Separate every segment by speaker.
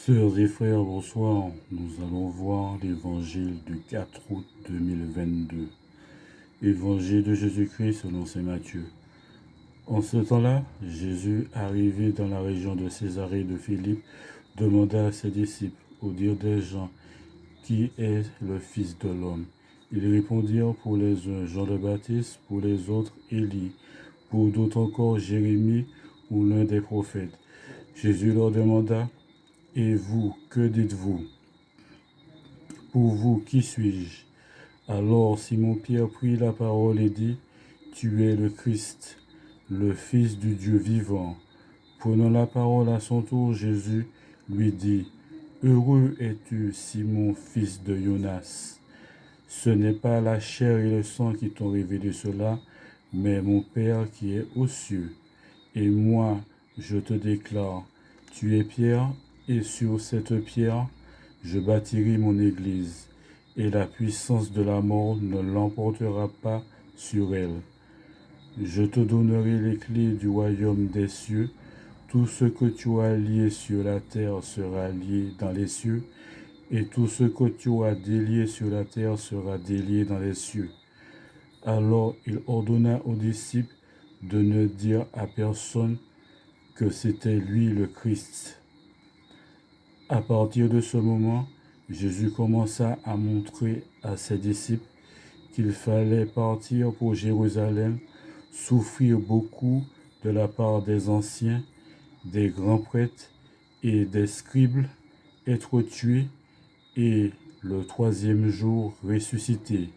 Speaker 1: Sœurs et frères, bonsoir. Nous allons voir l'évangile du 4 août 2022. Évangile de Jésus-Christ selon saint Matthieu. En ce temps-là, Jésus, arrivé dans la région de Césarée de Philippe, demanda à ses disciples, au dire des gens, qui est le Fils de l'homme? Ils répondirent, pour les uns Jean le Baptiste, pour les autres Élie, pour d'autres encore Jérémie ou l'un des prophètes. Jésus leur demanda, et vous, que dites-vous? Pour vous, qui suis-je? Alors Simon-Pierre prit la parole et dit, tu es le Christ, le Fils du Dieu vivant. Prenant la parole à son tour, Jésus lui dit, heureux es-tu, Simon, fils de Jonas. Ce n'est pas la chair et le sang qui t'ont révélé cela, mais mon Père qui est aux cieux. Et moi, je te déclare, tu es Pierre, et sur cette pierre, je bâtirai mon église, et la puissance de la mort ne l'emportera pas sur elle. Je te donnerai les clés du royaume des cieux. Tout ce que tu as lié sur la terre sera lié dans les cieux, et tout ce que tu as délié sur la terre sera délié dans les cieux. Alors il ordonna aux disciples de ne dire à personne que c'était lui le Christ. À partir de ce moment, Jésus commença à montrer à ses disciples qu'il fallait partir pour Jérusalem, souffrir beaucoup de la part des anciens, des grands prêtres et des scribes, être tué et le troisième jour ressuscité.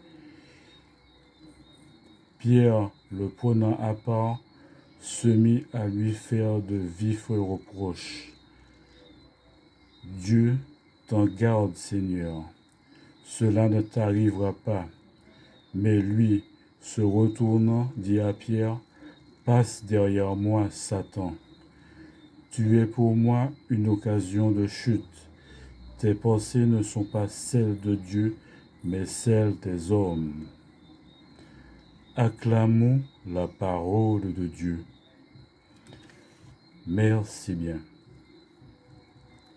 Speaker 1: Pierre, le prenant à part, se mit à lui faire de vifs reproches. Dieu t'en garde, Seigneur, cela ne t'arrivera pas. Mais lui, se retournant, dit à Pierre, passe derrière moi, Satan. Tu es pour moi une occasion de chute. Tes pensées ne sont pas celles de Dieu, mais celles des hommes. Acclamons la parole de Dieu. Merci bien.